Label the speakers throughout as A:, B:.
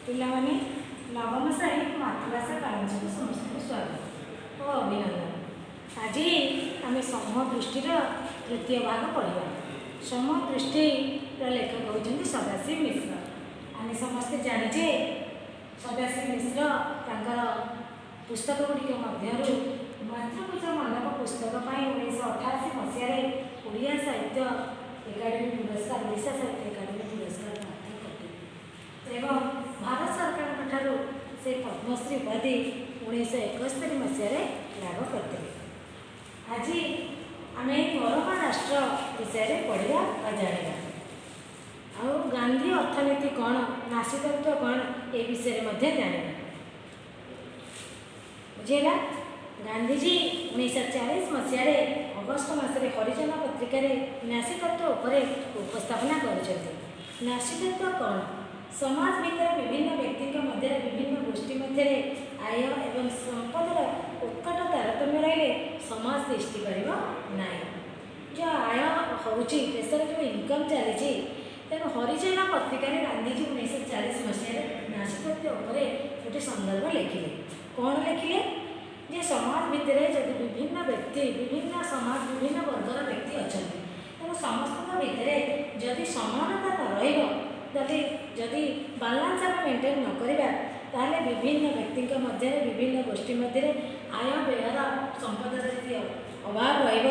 A: ପିଲାମାନେ ନବମ ଶ୍ରେଣୀ ମାତୃଭାଷା କାଳ୍ପନିକ ସମସ୍ତଙ୍କୁ ସ୍ୱାଗତ ଓ ଅଭିନନ୍ଦନ। ଆଜି ଆମେ ସମୂହ ଦୃଷ୍ଟିର ତୃତୀୟ ଭାଗ ପଢ଼ିବା। ସମୂହ ଦୃଷ୍ଟିର ଲେଖକ ହେଉଛନ୍ତି ସଦାଶିବ ମିଶ୍ର। ଆମେ ସମସ୍ତେ ଜାଣିଛେ ସଦାଶିବ ମିଶ୍ର ତାଙ୍କର ପୁସ୍ତକ ଗୁଡ଼ିକ ମଧ୍ୟରୁ ମାତୃପୂଜା ମଣ୍ଡପ ପୁସ୍ତକ ପାଇଁ 1988 ମସିହାରେ ଓଡ଼ିଆ ସାହିତ୍ୟ ଏକାଡେମୀ ପୁରସ୍କାର ଓଡ଼ିଶା ସାହିତ୍ୟ ଏକାଡେମୀ ପୁରସ୍କାର ପ୍ରାପ୍ତ କରିଥିଲେ ଏବଂ ଭାରତ ସରକାରଙ୍କ ଠାରୁ ସେ ପଦ୍ମଶ୍ରୀ ଉପାଧି 1971 ମସିହାରେ ଲାଭ କରିଥିଲେ। ଆଜି ଆମେ ପରମା ରାଷ୍ଟ୍ର ବିଷୟରେ ପଢ଼ିବା ବା ଜାଣିବା। ଆଉ ଗାନ୍ଧୀ ଅର୍ଥନୀତି କ'ଣ, ନାସିତତ୍ଵ କ'ଣ, ଏ ବିଷୟରେ ମଧ୍ୟ ଜାଣିବା। ବୁଝିହେଲା? ଗାନ୍ଧୀଜୀ 1940 ମସିହାରେ ଅଗଷ୍ଟ ମାସରେ ହରିଜନ ପତ୍ରିକାରେ ନାସିତତ୍ଵ ଉପରେ ଉପସ୍ଥାପନା କରିଛନ୍ତି। ନାସିତତ୍ଵ କ'ଣ? ସମାଜ ଭିତରେ ବିଭିନ୍ନ ବ୍ୟକ୍ତିଙ୍କ ମଧ୍ୟରେ ବିଭିନ୍ନ ଗୋଷ୍ଠୀ ମଧ୍ୟରେ ଆୟ ଏବଂ ସମ୍ପଦର ଉତ୍କଟ ତାରତମ୍ୟ ରହିଲେ ସମାଜ ତିଷ୍ଠି ପାରିବ ନାହିଁ। ଯେଉଁ ଆୟ ହେଉଛି, ଦେଶରେ ଯେଉଁ ଇନକମ୍ ଚାଲିଛି, ତେଣୁ ହରିଜନ ପତ୍ରିକାରେ ଗାନ୍ଧୀଜୀ 1940 ମସିହାରେ ନାସିତତ୍ଵ ଉପରେ ଗୋଟିଏ ସନ୍ଦର୍ଭ ଲେଖିଲେ। କ'ଣ ଲେଖିଲେ? ଯେ ସମାଜ ଭିତରେ ଯଦି ବିଭିନ୍ନ ବ୍ୟକ୍ତି, ବିଭିନ୍ନ ସମାଜ, ବିଭିନ୍ନ ବର୍ଗର ବ୍ୟକ୍ତି ଅଛନ୍ତି, ତେଣୁ ସମସ୍ତଙ୍କ ଭିତରେ ଯଦି ସମାନତା ନ ରହିବ, ଯଦି ବାଲାନ୍ସ ଆମେ ମେଣ୍ଟେନ୍ ନ କରିବା, ତାହେଲେ ବିଭିନ୍ନ ବ୍ୟକ୍ତିଙ୍କ ମଧ୍ୟରେ, ବିଭିନ୍ନ ଗୋଷ୍ଠୀ ମଧ୍ୟରେ ଆୟ ବ୍ୟୟର ସମ୍ପଦର ଯଦି ଅଭାବ ରହିବ,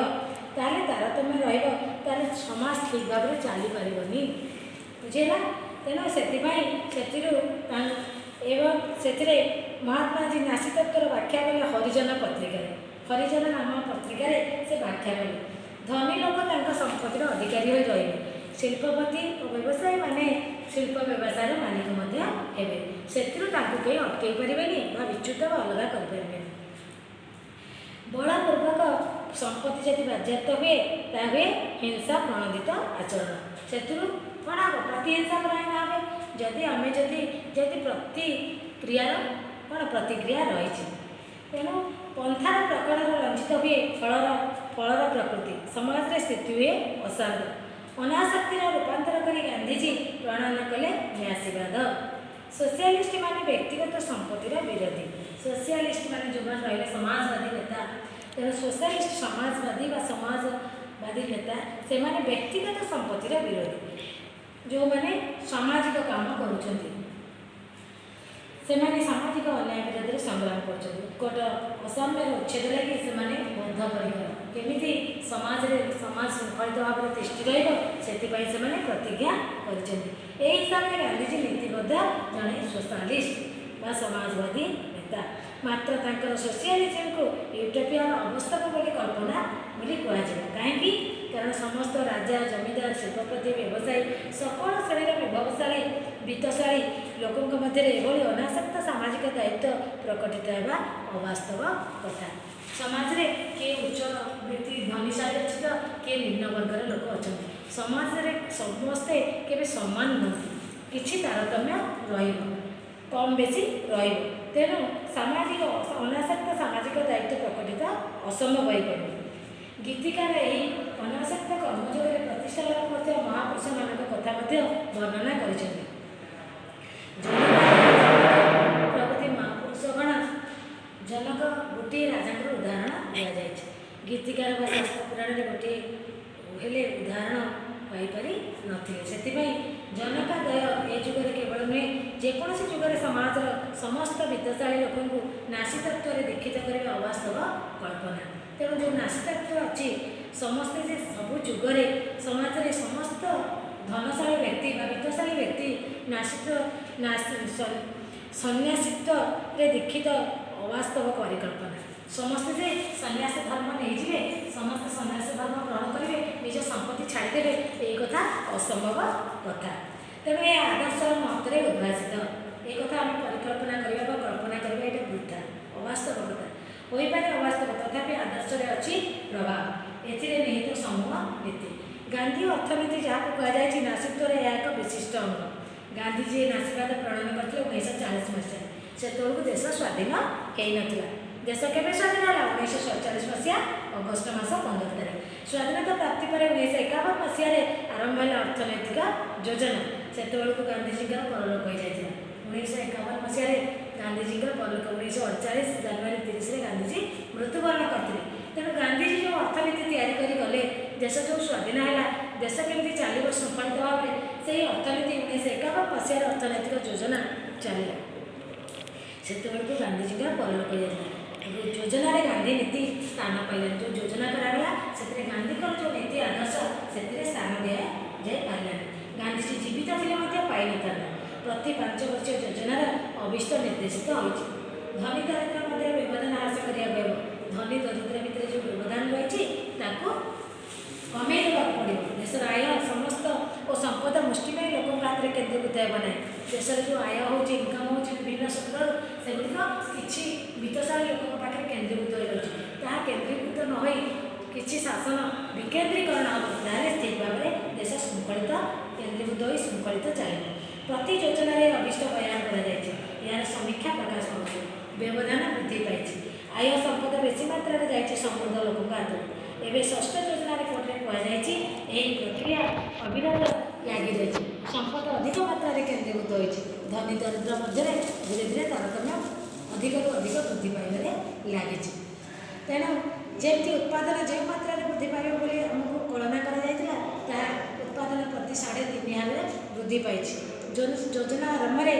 A: ତାହେଲେ ତାରତମ୍ୟ ରହିବ, ତାହେଲେ ସମାଜ ଠିକ୍ ଭାବରେ ଚାଲିପାରିବନି। ବୁଝିଲା? ତେଣୁ ସେଥିପାଇଁ ଏବଂ ସେଥିରେ ମହାତ୍ମାଜୀ ନାସିତତ୍ଵର ବ୍ୟାଖ୍ୟା କଲେ ହରିଜନ ପତ୍ରିକାରେ। ହରିଜନ ନାମ ପତ୍ରିକାରେ ସେ ବ୍ୟାଖ୍ୟା କଲେ ଧନୀ ଲୋକ ତାଙ୍କ ସମ୍ପତ୍ତିର ଅଧିକାରୀ ହୋଇ ରହିବେ, ଶିଳ୍ପପତି ଓ ବ୍ୟବସାୟୀମାନେ ଶିଳ୍ପ ବ୍ୟବସାୟର ମାଲିକ ମଧ୍ୟ ହେବେ, ସେଥିରୁ ତାଙ୍କୁ କେହି ଅଟକାଇ ପାରିବେନି ବା ବିଚ୍ୟୁତ ବା ଅଲଗା କରିପାରିବେନି। ବଳପୂର୍ବକ ସମ୍ପତ୍ତି ଯଦି ବାଜ୍ୟାପ୍ତ ହୁଏ, ତାହା ହୁଏ ହିଂସା ପ୍ରଣୋଦିତ ଆଚରଣ। ସେଥିରୁ କ'ଣ ହେବ? ପ୍ରତିହିଂସା ପ୍ରୟୋଗ ହେବ। ଯଦି ପ୍ରତିକ୍ରିୟାର କ'ଣ ପ୍ରତିକ୍ରିୟା ରହିଛି, ତେଣୁ ପନ୍ଥାର ପ୍ରକଳନ ରଞ୍ଜିତ ହୁଏ ଫଳର ପ୍ରକୃତି, ସମାଜରେ ସ୍ଥିତି ହୁଏ ଅଶାନ୍ତ। ଅନାସକ୍ତିର ରୂପାନ୍ତର କରି ଗାନ୍ଧୀଜୀ ପ୍ରଣୟନ କଲେ ନ୍ୟାସୀବାଦ। ସୋସିଆଲିଷ୍ଟ ମାନେ ବ୍ୟକ୍ତିଗତ ସମ୍ପତ୍ତିର ବିରୋଧୀ। ସୋସିଆଲିଷ୍ଟ ମାନେ ଯେଉଁମାନେ ରହିଲେ ସମାଜବାଦୀ ନେତା, ତେଣୁ ସୋସିଆଲିଷ୍ଟ ସମାଜବାଦୀ ବା ସମାଜବାଦୀ ନେତା, ସେମାନେ ବ୍ୟକ୍ତିଗତ ସମ୍ପତ୍ତିର ବିରୋଧୀ। ଯେଉଁମାନେ ସାମାଜିକ କାମ କରୁଛନ୍ତି, ସେମାନେ ସାମାଜିକ ଅନ୍ୟାୟ ବିରୋଧରେ ସଂଗ୍ରାମ କରୁଛନ୍ତି। ଉତ୍କଟ ଅସାମ୍ୟର ଉଚ୍ଛେଦ ଲାଗି ସେମାନେ ବଦ୍ଧପରିକର। କେମିତି ସମାଜ ଶୃଙ୍ଖଳିତ ଭାବରେ ତିଷ୍ଠି ରହିବ, ସେଥିପାଇଁ ସେମାନେ ପ୍ରତିଜ୍ଞା କରିଛନ୍ତି। ଏହି ହିସାବରେ ଗାନ୍ଧୀଜୀ ନୀତିବଦ୍ଧ ଜଣେ ସୋଶାଲିଷ୍ଟ ବା ସମାଜବାଦୀ ନେତା। ମାତ୍ର ତାଙ୍କର ସୋସିଆଲିଜମକୁ ୟୁଟୋପିଆର ଅବସ୍ଥାକୁ ବୋଲି କଳ୍ପନା ବୋଲି କୁହାଯିବ। କାହିଁକି? କାରଣ ସମସ୍ତ ରାଜା, ଜମିଦାର, ଶିଳ୍ପପତି, ବ୍ୟବସାୟୀ, ସକଳ ଶ୍ରେଣୀର ବିଭବଶାଳୀ, ବିତ୍ତଶାଳୀ ଲୋକଙ୍କ ମଧ୍ୟରେ ଏଭଳି ଅନାସକ୍ତ ସାମାଜିକ ଦାୟିତ୍ୱ ପ୍ରକଟିତ ହେବା ଅବାସ୍ତବ କଥା। ସମାଜରେ କିଏ ଉଚ୍ଚ ବ୍ୟକ୍ତି ଧନୀଶାଳୀ ଅଛି ତ କିଏ ନିମ୍ନ ବର୍ଗର ଲୋକ ଅଛନ୍ତି। ସମାଜରେ ସମସ୍ତେ କେବେ ସମାନ ନୁହନ୍ତି, କିଛି ତାରତମ୍ୟ ରହିବ, କମ୍ ବେଶୀ ରହିବ। ତେଣୁ ଅନାସକ୍ତ ସାମାଜିକ ଦାୟିତ୍ୱ ପ୍ରକଟିତ ଅସମ୍ଭବ ହୋଇପାରିବ। ଗୀତିକାର ଏହି ଅନାସକ୍ତ କର୍ମଯୋଗରେ ପ୍ରତିଷ୍ଠା ଲାଭ କରୁଥିବା ମହାପୁରୁଷମାନଙ୍କ କଥା ମଧ୍ୟ ବର୍ଣ୍ଣନା କରିଛନ୍ତି। ପ୍ରଭୃତି ମହାପୁରୁଷଗଣ ଜନକ ଗୋଟିଏ ରାଜାଙ୍କର ଉଦାହରଣ ଦିଆଯାଇଛି। ଗୀତିକାର ବା ଶାସ୍ତ୍ର ପୁରାଣରେ ଗୋଟିଏ ହେଲେ ଉଦାହରଣ ପାଇପାରି ନଥିଲେ। ସେଥିପାଇଁ ଜନକାଦୟ ଏ ଯୁଗରେ କେବଳ ନୁହେଁ, ଯେକୌଣସି ଯୁଗରେ ସମାଜର ସମସ୍ତ ବିତ୍ତଶାଳୀ ଲୋକଙ୍କୁ ନାସିତତ୍ଵରେ ଦୀକ୍ଷିତ କରିବା ଅବାସ୍ତବ କଳ୍ପନା। ତେଣୁ ଯେଉଁ ନାସିତତ୍ଵ ଅଛି, ସମସ୍ତେ ଯେ ସବୁ ଯୁଗରେ ସମାଜରେ ସମସ୍ତ ଧନଶାଳୀ ବ୍ୟକ୍ତି ବା ବିତ୍ତଶାଳୀ ବ୍ୟକ୍ତି ସନ୍ନ୍ୟାସିତ୍ୱରେ ଦୀକ୍ଷିତ ଅବାସ୍ତବ ପରିକଳ୍ପନା। ସମସ୍ତେ ଯେ ସନ୍ନ୍ୟାସ ଧର୍ମ ନେଇଯିବେ, ସମସ୍ତେ ସନ୍ନ୍ୟାସ ଧର୍ମ ଗ୍ରହଣ କରିବେ, ନିଜ ସମ୍ପତ୍ତି ଛାଡ଼ିଦେବେ, ଏହି କଥା ଅସମ୍ଭବ କଥା। ତେଣୁ ଏ ଆଦର୍ଶ ମତରେ ଉଦ୍ଭାସିତ। ଏ କଥା ଆମେ ପରିକଳ୍ପନା କରିବା ବା କଳ୍ପନା କରିବା, ଏଇଟା ବୃଥା, ଅବାସ୍ତବ କଥା ହୋଇପାରେ, ଅବାସ୍ତବ। ତଥାପି ଆଦର୍ଶରେ ଅଛି ପ୍ରଭାବ, ଏଥିରେ ନିହିତ ସମୂହ ନୀତି। ଗାନ୍ଧୀ ଅର୍ଥନୀତି ଯାହାକୁ କୁହାଯାଇଛି, ନାସିତ୍ୱର ଏହା ଏକ ବିଶିଷ୍ଟ ଅଙ୍ଗ। ଗାନ୍ଧୀଜୀ ନାସିବାଦ ପ୍ରଣୟନ କରିଥିଲେ 1940 ମସିହାରେ। ସେତେବେଳକୁ ଦେଶ ସ୍ୱାଧୀନ ହୋଇନଥିଲା। ଦେଶ କେବେ ସ୍ୱାଧୀନ ହେଲା? 1947 ମସିହା ଅଗଷ୍ଟ ମାସ 15 ତାରିଖ। ସ୍ୱାଧୀନତା ପ୍ରାପ୍ତି ପରେ 1951 ମସିହାରେ ଆରମ୍ଭ ହେଲା ଅର୍ଥନୈତିକ ଯୋଜନା। ସେତେବେଳକୁ ଗାନ୍ଧୀଜୀଙ୍କର ପରଲୋକ ହୋଇଯାଇଥିଲା। 1951 ମସିହାରେ ଗାନ୍ଧୀଜୀଙ୍କର ପରଲୋକ 1948 ଜାନୁଆରୀ 30ରେ ଗାନ୍ଧୀଜୀ ମୃତ୍ୟୁବରଣ କରିଥିଲେ। ତେଣୁ ଗାନ୍ଧୀଜୀ ଯେଉଁ ଅର୍ଥନୀତି ତିଆରି କରି ଗଲେ, ଦେଶ ଯେଉଁ ସ୍ୱାଧୀନ ହେଲା, ଦେଶ କେମିତି ଚାଲିବ ଶୃଙ୍ଖଳିତ ଭାବରେ, ସେହି ଅର୍ଥନୀତି 1951 ମସିହାର ଅର୍ଥନୈତିକ ଯୋଜନା ଚାଲିଲା। ସେତେବେଳକୁ ଗାନ୍ଧୀଜୀଙ୍କର ପରଲୋକ ଯାଇଥିଲା। ଯୋଜନାରେ ଗାନ୍ଧୀ ନୀତି ସ୍ଥାନ ପାଇଲାନି। ଯେଉଁ ଯୋଜନା କରାଗଲା ସେଥିରେ ଗାନ୍ଧୀଙ୍କର ଯେଉଁ ନୀତି ଆଦର୍ଶ ସେଥିରେ ସ୍ଥାନ ଦିଆଯାଇପାରିଲାନି। ଗାନ୍ଧୀଜୀ ଜୀବିତ ଥିଲେ ମଧ୍ୟ ପାଇନଥାନ୍ତା। ପ୍ରତି 5 ବର୍ଷୀୟ ଯୋଜନାର ଅଭିଷ୍ଟ ନିର୍ଦ୍ଦେଶିତ ହୋଇଛି। ଧନୀ ଦରିଦ୍ର ମଧ୍ୟରେ ବ୍ୟବଧାନ ହ୍ରାସ କରିବାକୁ ହେବ। ଧନୀ ଦରିଦ୍ର ଭିତରେ ଯେଉଁ ବ୍ୟବଧାନ ରହିଛି ତାକୁ କମେଇ ଦେବାକୁ ପଡ଼ିବ। ଦେଶର ଆୟ ସମସ୍ତ ଓ ସମ୍ପଦ ମୁଷ୍ଟିମେୟ ଲୋକଙ୍କ ହାତରେ କେନ୍ଦ୍ରୀଭୂତ ହେବ ନାହିଁ। ଦେଶରେ ଯେଉଁ ଆୟ ହେଉଛି, ଇନକମ୍ ହେଉଛି ବିଭିନ୍ନ କ୍ଷେତ୍ରରୁ, ସେଗୁଡ଼ିକ କିଛି ବିତ୍ତଶାଳୀ ଲୋକଙ୍କ ପାଖରେ କେନ୍ଦ୍ରୀଭୂତ ହୋଇ ରହିଛି। ତାହା କେନ୍ଦ୍ରୀଭୂତ ନ ହୋଇ କିଛି ଶାସନ ବିକେନ୍ଦ୍ରୀକରଣ ହେବ, ତାହେଲେ ଠିକ୍ ଭାବରେ ଦେଶ ଶୃଙ୍ଖଳିତ କେନ୍ଦ୍ରୀଭୂତ ହୋଇ ଶୃଙ୍ଖଳିତ ଚାଲିବ। ପ୍ରତି ଯୋଜନାରେ ଅଭିଷ୍ଟ ବୟାନ କରାଯାଇଛି। ଏହାର ସମୀକ୍ଷା ପ୍ରକାଶ ପାଉଛି। ବ୍ୟବଧାନ ବୃଦ୍ଧି ପାଇଛି। ଆୟ ସମ୍ପଦ ବେଶୀ ମାତ୍ରାରେ ଯାଇଛି ସମୃଦ୍ଧ ଲୋକଙ୍କ ହାତକୁ। ଏବେ ଷଷ୍ଠ ଯୋଜନା ରିପୋର୍ଟରେ କୁହାଯାଇଛି ଏହି ପ୍ରକ୍ରିୟା ଅବିରତ ଲାଗି ରହିଛି। ସମ୍ପଦ ଅଧିକ ମାତ୍ରାରେ କେନ୍ଦ୍ରୀଭୂତ ହୋଇଛି। ଧନୀ ଦରିଦ୍ର ମଧ୍ୟରେ ଧୀରେ ଧୀରେ ତାରତମ୍ୟ ଅଧିକରୁ ଅଧିକ ବୃଦ୍ଧି ପାଇବାରେ ଲାଗିଛି। ତେଣୁ ଯେମିତି ଉତ୍ପାଦନ ଯେଉଁ ମାତ୍ରାରେ ବୃଦ୍ଧି ପାଇବ ବୋଲି ଆମକୁ କଳନା କରାଯାଇଥିଲା, ତାହା ଉତ୍ପାଦନ ପ୍ରତି 3.5 ହାରରେ ବୃଦ୍ଧି ପାଇଛି। ଯୋଜନା ଆରମ୍ଭରେ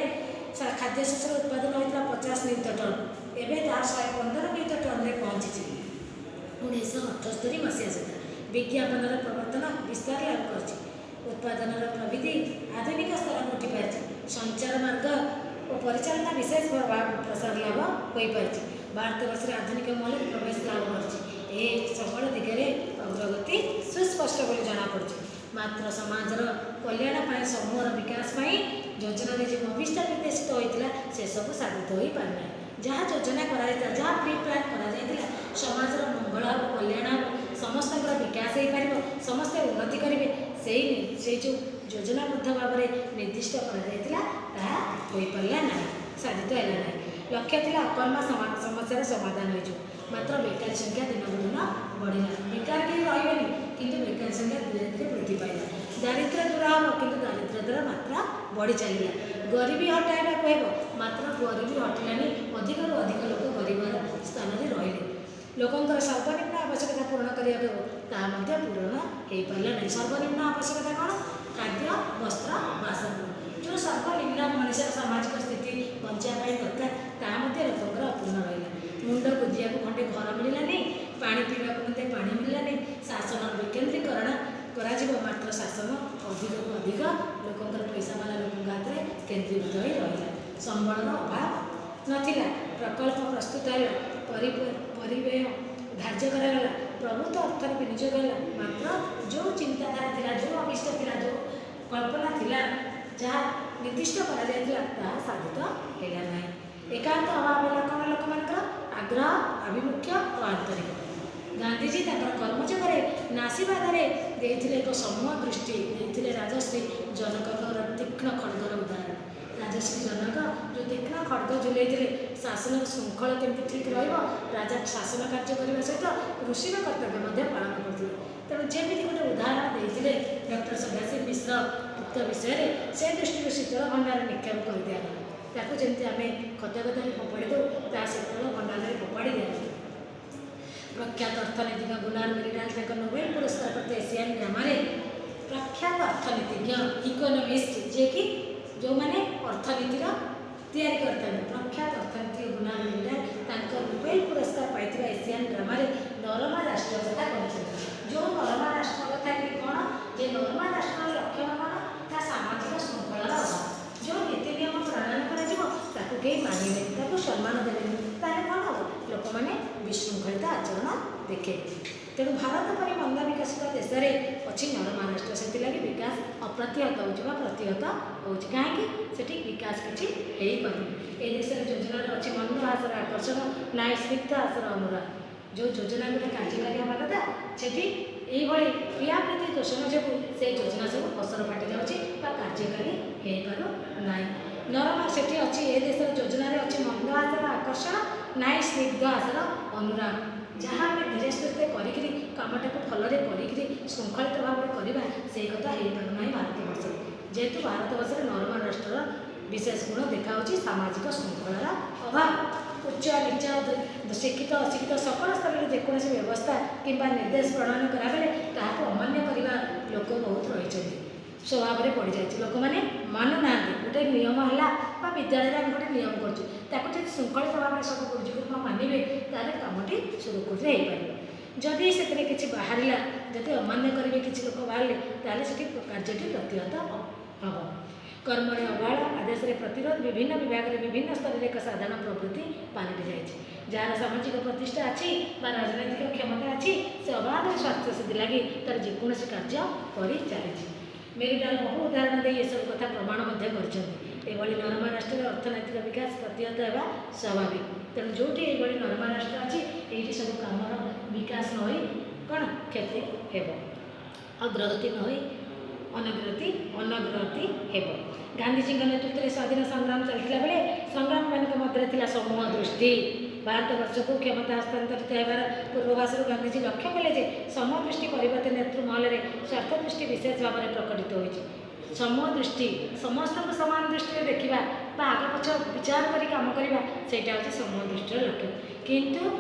A: ଖାଦ୍ୟଶସ୍ୟର ଉତ୍ପାଦନ ହୋଇଥିଲା 50 ନିୟୁତ ଟନ୍। ଏବେ ତାହା 115 ନିୟୁତ ଟନ୍ରେ ପହଞ୍ଚିଛି। 1978 ମସିହା ସୁଦ୍ଧା ବିଜ୍ଞାପନର ପ୍ରବର୍ତ୍ତନ ବିସ୍ତାର ଲାଭ କରିଛି। ଉତ୍ପାଦନର ପ୍ରବିଧି ଆଧୁନିକ ସ୍ତରକୁ ଉଠିପାରିଛି। ସଞ୍ଚାର ମାର୍ଗ ଓ ପରିଚାଳନା ବିଶେଷ ପ୍ରସାର ଲାଭ ହୋଇପାରିଛି। ଭାରତବର୍ଷରେ ଆଧୁନିକ ମହଲରେ ପ୍ରବେଶ ଲାଭ କରିଛି। ଏହି ସଫଳ ଦିଗରେ ଅଗ୍ରଗତି ସୁସ୍ପଷ୍ଟ ବୋଲି ଜଣାପଡ଼ୁଛି। ମାତ୍ର ସମାଜର କଲ୍ୟାଣ ପାଇଁ, ସମୂହର ବିକାଶ ପାଇଁ ଯୋଜନାରେ ଯେଉଁ ଅଭିଷ୍ଟ ନିର୍ଦ୍ଦେଶିତ ହୋଇଥିଲା ସେସବୁ ସାଧିତ ହୋଇପାରିନାହିଁ। ଯାହା ଯୋଜନା କରାଯାଇଥିଲା, ଯାହା ପ୍ରି ପ୍ଲାନ୍ କରାଯାଇଥିଲା, ସମାଜର ମଙ୍ଗଳ ହେବ, କଲ୍ୟାଣ ହେବ, ସମସ୍ତଙ୍କର ବିକାଶ ହୋଇପାରିବ, ସମସ୍ତେ ଉନ୍ନତି କରିବେ, ସେଇ ଯେଉଁ ଯୋଜନାବଦ୍ଧ ଭାବରେ ନିର୍ଦ୍ଦିଷ୍ଟ କରାଯାଇଥିଲା ତାହା ହୋଇପାରିଲା ନାହିଁ, ସାଧିତ ହେଲା ନାହିଁ। ଲକ୍ଷ୍ୟ ଥିଲା ଅକର୍ମ ସମସ୍ୟାର ସମାଧାନ ହୋଇଯିବ। ମାତ୍ର ବେକାରୀ ସଂଖ୍ୟା ଦିନକୁ ଦିନ ବଢ଼ିଲା। ବେକାର କେହି ରହିବେନି, କିନ୍ତୁ ବେକାରୀ ସଂଖ୍ୟା ଧୀରେ ଧୀରେ ବୃଦ୍ଧି ପାଇଲା। ଦାରିଦ୍ର୍ୟ ଦୂର ହେବ, କିନ୍ତୁ ଦାରିଦ୍ର୍ୟର ମାତ୍ରା ବଢ଼ି ଚାଲିଲା। ଗରିବୀ ହଟାଇବାକୁ ହେବ, ମାତ୍ର ଗରିବୀ ହଟିଲାନି। ଅଧିକରୁ ଅଧିକ ଲୋକ ଗରିବର ସ୍ଥାନରେ ରହିଲେ। ଲୋକଙ୍କର ସର୍ବନିମ୍ନ ଆବଶ୍ୟକତା ପୂରଣ କରିବାକୁ ହେବ, ତାହା ମଧ୍ୟ ପୂରଣ ହୋଇପାରିଲା ନାହିଁ। ସର୍ବନିମ୍ନ ଆବଶ୍ୟକତା କ'ଣ? ଖାଦ୍ୟ, ବସ୍ତ୍ର, ବାସଗୃହ। ଯେଉଁ ସର୍ବନିମ୍ନ ମଣିଷର ସାମାଜିକ ସ୍ଥିତି ବଞ୍ଚିବା ପାଇଁ ଦରକାର, ତାହା ମଧ୍ୟ ଲୋକଙ୍କର ଅପୂର୍ଣ୍ଣ ରହିଲା। ମୁଣ୍ଡ ବୁଜିବାକୁ ଖଣ୍ଡେ ଘର ମିଳିଲାନି, ପାଣି ପିଇବାକୁ ମଧ୍ୟ ପାଣି ମିଳିଲାନି। ଶାସନର ବିକେନ୍ଦ୍ରୀକରଣ କରାଯିବ, ମାତ୍ର ଶାସନ ଅଧିକରୁ ଅଧିକ ଲୋକଙ୍କର ପଇସାବାଲା ଲୋକଙ୍କ ହାତରେ କେନ୍ଦ୍ରୀଭୂତ ହୋଇ ରହିଲା। ସମ୍ବଳର ଅଭାବ ନଥିଲା। ପ୍ରକଳ୍ପ ପ୍ରସ୍ତୁତ ହେଲା, ପରିବ୍ୟୟ ଧାର୍ଯ୍ୟ କରାଗଲା, ପ୍ରଭୁତ୍ୱ ଅର୍ଥରେ ବିନିଯୋଗ ହେଲା। ମାତ୍ର ଯେଉଁ ଚିନ୍ତାଧାରା ଥିଲା, ଯେଉଁ ଅଭିଷ୍ଟ ଥିଲା, ଯେଉଁ କଳ୍ପନା ଥିଲା, ଯାହା ନିର୍ଦ୍ଦିଷ୍ଟ କରାଯାଇଥିଲା, ତାହା ସାଧିତ ହେଲା ନାହିଁ। ଏକାନ୍ତ ଅଭାବ ହେଲା କ'ଣ? ଲୋକମାନଙ୍କର ଆଗ୍ରହ, ଆଭିମୁଖ୍ୟ ଓ ଆନ୍ତରିକତା। ଗାନ୍ଧୀଜୀ ତାଙ୍କର କର୍ମଯୋଗରେ ନାସିବାଦରେ ଦେଇଥିଲେ ଏକ ସମୂହ ଦୃଷ୍ଟି, ଦେଇଥିଲେ ରାଜଶ୍ରୀ ଜନକଙ୍କର ତୀକ୍ଷ୍ଣ ଖଡ଼୍ଗର ଉଦାହରଣ। ରାଜଶ୍ରୀ ଜନକ ଯେଉଁ ତୀକ୍ଷ୍ଣ ଖଡ଼୍ଗ ଝୁଲେଇଥିଲେ, ଶାସନର ଶୃଙ୍ଖଳ କେମିତି ଠିକ୍ ରହିବ, ରାଜା ଶାସନ କାର୍ଯ୍ୟ କରିବା ସହିତ ଋଷିର କର୍ତ୍ତବ୍ୟ ମଧ୍ୟ ପାଳନ କରୁଥିଲେ। ତେଣୁ ଯେମିତି ଗୋଟେ ଉଦାହରଣ ଦେଇଥିଲେ ଡକ୍ଟର ସଦାଶିବ ମିଶ୍ର ଉକ୍ତ ବିଷୟରେ, ସେ ଦୃଷ୍ଟିରୁ ଶୀତଳ ଭଣ୍ଡାର ନିକ୍ଷେପ କରିଦିଆଗଲା। ତାକୁ ଯେମିତି ଆମେ ଖତ ଖତରେ ଫୋପାଡ଼ି ଦେଉ, ତାହା ଶୀତଳ ଭଣ୍ଡାରରେ ଫୋପାଡ଼ି ଦିଆଗଲା। ପ୍ରଖ୍ୟାତ ଅର୍ଥନୀତିଜ୍ଞ ଗୁନାର ମେରିଡାଲ ତାଙ୍କ ନୋବେଲ ପୁରସ୍କାର ପ୍ରାପ୍ତ ଏସିଆନ୍ ଡ୍ରାମାରେ ପ୍ରଖ୍ୟାତ ଅର୍ଥନୀତିଜ୍ଞ ଇକୋନୋମିଷ୍ଟ, ଯିଏକି ଯେଉଁମାନେ ଅର୍ଥନୀତିର ତିଆରି କରିଥାନ୍ତି, ପ୍ରଖ୍ୟାତ ଅର୍ଥନୀତିଜ୍ଞ ଗୁନାର ମେରିଡାଲ ତାଙ୍କ ନୋବେଲ ପୁରସ୍କାର ପାଇଥିବା ଏସିଆନ୍ ଡ୍ରାମାରେ ନରମା ରାଷ୍ଟ୍ର କଥା କହିଛନ୍ତି। ଯେଉଁ ନରମା ରାଷ୍ଟ୍ର କଥା କି କ'ଣ, ଯେ ନରମା ରାଷ୍ଟ୍ରର ଲକ୍ଷଣ କ'ଣ? ତା ସାମାଜିକ ଶୃଙ୍ଖଳାର ଅଭାବ। ଯେଉଁ ନୀତି ନିୟମ ପ୍ରଣୟନ କରାଯିବ ତାକୁ କେହି ମାନିବେନି, ତାକୁ ସମ୍ମାନ ଦେବେନି, ତାହେଲେ କ'ଣ ହେବ? ଲୋକମାନେ ବିଶୃଙ୍ଖଳିତ ଆଚରଣ ଦେଖେଇବେ। ତେଣୁ ଭାରତ ପରି ମନ୍ଦ ବିକଶିତ ଦେଶରେ ଅଛି ନରମା ରାଷ୍ଟ୍ର, ସେଥିଲାଗି ବିକାଶ ଅପ୍ରତିହତ ହେଉଛି ବା ପ୍ରତିହତ ହେଉଛି। କାହିଁକି? ସେଠି ବିକାଶ କିଛି ହେଇପାରୁନି। ଏ ଦେଶରେ ଯୋଜନାରେ ଅଛି ମନ୍ଦ ହାସର ଆକର୍ଷଣ, ନାଇଁ ସ୍ନିଗ୍ଧ ହାସର ଅନୁରାଗ। ଯେଉଁ ଯୋଜନା ଗୋଟେ କାର୍ଯ୍ୟକାରୀ ହେବା କଥା, ସେଠି ଏଇଭଳି କ୍ରିୟାପ୍ରୀତି ଦୋଷଣ ଯୋଗୁଁ ସେଇ ଯୋଜନା ସବୁ ଫସର ଫାଟି ଯାଉଛି ବା କାର୍ଯ୍ୟକାରୀ ହେଇପାରୁ ନାହିଁ। ନରମା ସେଠି ଅଛି, ଏ ଦେଶର ଯୋଜନାରେ ଅଛି ମନ୍ଦ ହାସର ଆକର୍ଷଣ, ନାଇଁ ସ୍ନିଗ୍ଧ ହାସର ଅନୁରାଗ। ଯାହା ଆମେ ଧୀରେ ସୁସ୍ଥେ କରିକିରି କାମଟାକୁ ଭଲରେ କରିକିରି ଶୃଙ୍ଖଳିତ ଭାବରେ କରିବା, ସେଇ କଥା ହେଇପାରୁନାହିଁ ଭାରତବର୍ଷରେ। ଯେହେତୁ ଭାରତବର୍ଷରେ ନରମା ରାଷ୍ଟ୍ରର विशेष गुण देखा सामाजिक श्रृंखलार अभाव। उच्च नीच शिक्षित अशिक्षित सकल स्तर में जेकोसी व्यवस्था कि निर्देश प्रणयन करा बेले ताहाको अमान्य करने लोक बहुत रही स्वभाव में पड़ जाए लोक मैंने मानु ना गोटे नियम है विद्यालय आम गोटे नियम करूँ श्रृंखलित भाव में सब गुरुजी मानवे ताले कमटी सुरुखुर हो पार जदि से किसी बाहर जदि अमान्य करेंगे किसी लोक बाहर ताले से कार्यटी प्रतिहत हम कर्मरे अवहेला आदेश प्रतिरोध विभिन्न विभाग में विभिन्न स्तर में एक साधारण प्रवृत्ति पलटि जाए जार सामाजिक प्रतिष्ठा अच्छी राजनैतिक क्षमता अच्छी से अबाध स्वास्थ्य सिद्धि लगी तार जेकोसी कार्य कर चली मेरिडाल बहु उदाहरण दे ये सब कथा प्रमाण कर नरमा राष्ट्र अर्थनैतिक विकास प्रतिहत होगा स्वाभाविक तेणु जो नरमा राष्ट्र अच्छी ये सब कमर विकास न हो कौन क्षति हेब अग्रगति न हो अनग्रगति हेब गांधीजी नेतृत्व में स्वाधीन संग्राम चलता बेले संग्राम मान मध्य समूह दृष्टि भारतवर्ष को क्षमता हस्तांतरित होबार पूर्वाभास गांधीजी लक्ष्य कले समूह दृष्टि परिवर्ते नेतृमहल में स्वार्थ दृष्टि विशेष भाव में प्रकटित होती समूह दृष्टि समस्त को समान दृष्टि देखा आग पछ विचार कर कम करवा सेटा हूँ समूह दृष्टि लक्ष्य किंतु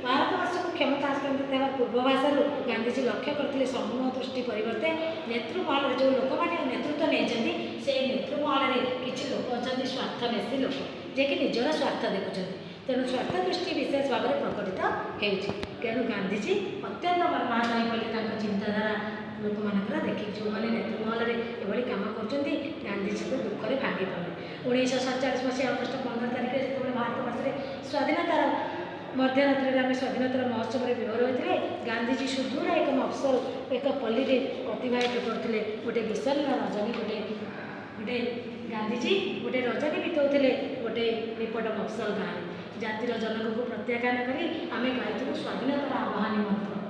A: भारतवर्ष को क्षमता हस्तांतरित होगा पूर्वाभास गांधीजी लक्ष्य करते समूह दृष्टि परिवर्ते नेतृमहल जो लोक मैंने नेतृत्व नहीं से नेतृमहल में किसी लोक अच्छा स्वार्थन्वेषी लोक जे कि निजर स्वार्थ देखुं तेणु स्वार्थ दृष्टि विशेष भाव में प्रकटित होणु गांधीजी अत्यंत मर्माहत हो पड़े चिंताधारा लोक मानकर देखिए जो मैंने नेतृमहल में ये कम कर गांधीजी को दुखरे भांगी पड़े 1947 मसीहा अगस्ट 15 तारिख जो भारतवर्ष में स्वाधीनतार मध्यरात्रि आम स्वाधीनतार महोत्सव में विभोर होते गांधीजी सुदूर एक मफसल एक पल्ली में अतिबाहित करते गोटे विषन्न रजनी गोटे गांधीजी गोटे रजनी बिताऊे गोटे रिपोर्ट मफसल गाँव जातिर जनक को प्रत्याख्यान करी आम गाई स्वाधीनतार आह्वानी मंत्र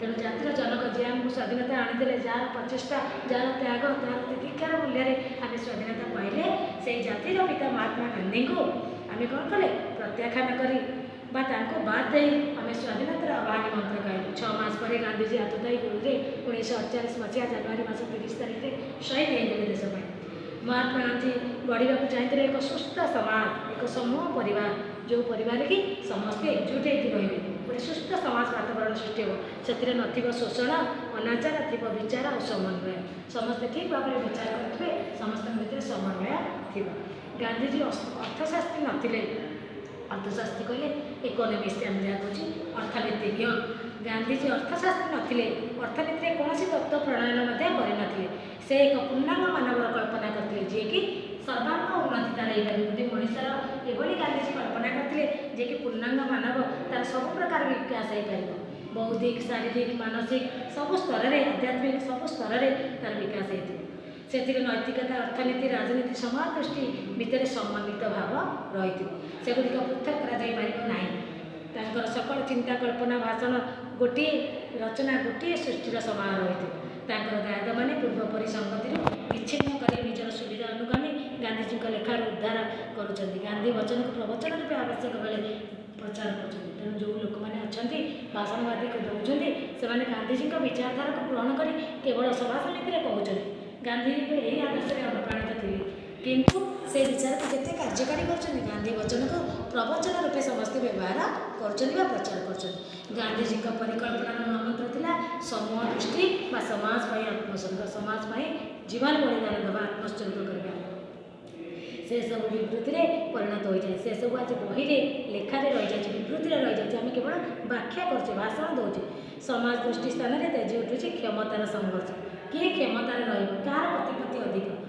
A: तेणु जातिर जनक जी आमको स्वाधीनता आनीदे जार प्रचेषा जार त्याग तार तितिक्षार मूल्य आम स्वाधीनता पाइले से जातिर पिता महात्मा गांधी को आम कौन कले प्रत्याख्यान करी बाद दे आम स्वाधीनतार आह्वानी मंत्र गाइलु 6 मास पर गांधीजी हाथदायी गुरुरे 1948 मसीहा जनवरी मास 30 तारिख में शहीद होते देशपाई महात्मा गांधी गढ़ा चाहते एक सुस्थ समाज एक समूह परिवार जो परिवार की समस्ते एकजुट होकर रे गोटे सुस्थ समाज वातावरण सृष्टि हो से शोषण अनाचार थी विचार और समन्वय समस्ते ठीक भाव में विचार करेंगे समस्त भर समन्वय थी गांधीजी अर्थशास्त्री नथिले अर्थशास्त्री कहले इकोनोमिस्ट आम जहाँ कहे अर्थनीतिज्ञ गांधीजी अर्थशास्त्री नथिले अर्थनीति में कौन तत्व प्रणयन करनथिले से एक पूर्णांग मानवर कल्पना करते जी कि सर्वांग उन्नति तार गोटे मनुष्यर एभली गांधीजी कल्पना करते जे कि पूर्णांग मानव तार सब प्रकार विकास हो पार बौद्धिक शारीरिक मानसिक सब स्तर में आध्यात्मिक सब स्तर में तार विकास हो से नैतिकता अर्थनीति राजनीति समाज दृष्टि भितर समन्वित भाव रही सेगुड़िक पृथक कर सकल चिंता कल्पना भाषण गोटे रचना गोटे सृष्टिर समारोह रही दायद मैंने पूर्वपरी संगति विच्छिन्न कर निजर सुविधा अनुगामी गांधीजी लेखार उद्धार करुँच गांधी वचन को प्रवचन रूप आवश्यक बेले प्रचार कर तेणु जो लोक मैंने अच्छा भाषणवादी दौरान से गांधीजी विचारधारा को ग्रहण कर केवल सभा समिति में कहते गांधी यही आदर्श अनुप्राणित थे किंतु से विचार को जिते कार्यकारी कर गांधी वचन को प्रवचन रूपे समस्ते व्यवहार कर प्रचार कर गांधीजी परिकल्पना मंत्र था समूह दृष्टि समाज आत्मसर्ग समाज जीवन बलिदान देवा आत्मोत्सर्ग करवा से सब विवृत्ति परिणत हो जाए से सब आज बही लेखार रही जाए विवृत्ति रही जाए आम केवल व्याख्या करछे भाषण दौचे समाज दृष्टि स्थान में तेजी उठुचे क्षमतार संघर्ष किए क्षमतार रहा प्रतिपत्ति अधिक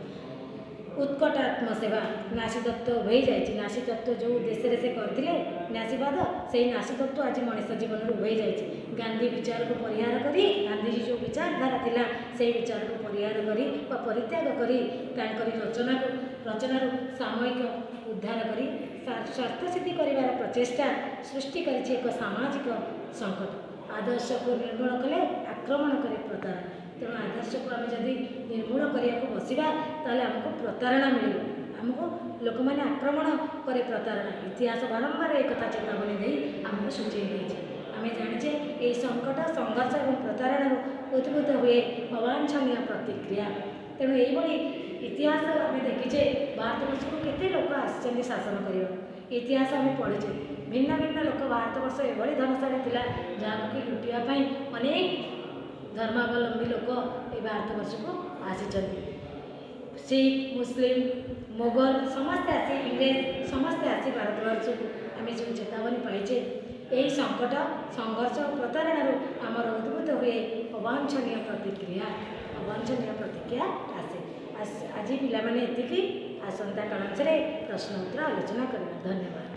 A: उत्कट आत्मसेवा नासीतत्व हो जाए नासीतत्व जो देश से करते नासीवाद से नासीतत्व आज मनुष्य जीवन हो जाए गांधी विचार को परिहार करी गांधीजी जो विचारधारा थिला से विचार को परिहार करी परित्याग करी रचनार सामयिक उद्धार करी स्वार्थ सिद्धि कर प्रचेषा सृष्टि कर एक सामाजिक संकट आदर्श को निर्मूल कले आक्रमण करे प्रतारणा तेणु आदर्श को आम जब निर्मूल करने को बसवा ताले आमको प्रतारणा मिल आमको लोक मैंने आक्रमण करे प्रतारणा इतिहास बारंबार एक चेतावनी दे आमको सूचई देती आम जाचे ये संकट संघर्ष और प्रतारणा उद्भूत हुए अवांछनीय प्रतिक्रिया तेणु यही इतिहास आम देखीचे भारतवर्ष को केते लोक आसछन्ति शासन करबा इतिहास आम पढ़ीचे भिन्न भिन्न लोक भारतवर्ष एभली धनशाली थिला जहाँ कि लुटिया पई अनेक धर्मावलंबी लोक ये भारतवर्ष को आसीछन्ति सिख मुस्लिम मोगल समस्ते आसी इंग्रेज समस्ते आसी भारतवर्ष को आम जो चेतावनी पाइचे यही संकट संघर्ष और प्रतारणा आमर उद्भूत हुए अवांछनीय प्रतिक्रिया आसे आज पिला माने एतिकी आसंता क्लास रे प्रश्न उत्तर आलोचना करबा धन्यवाद।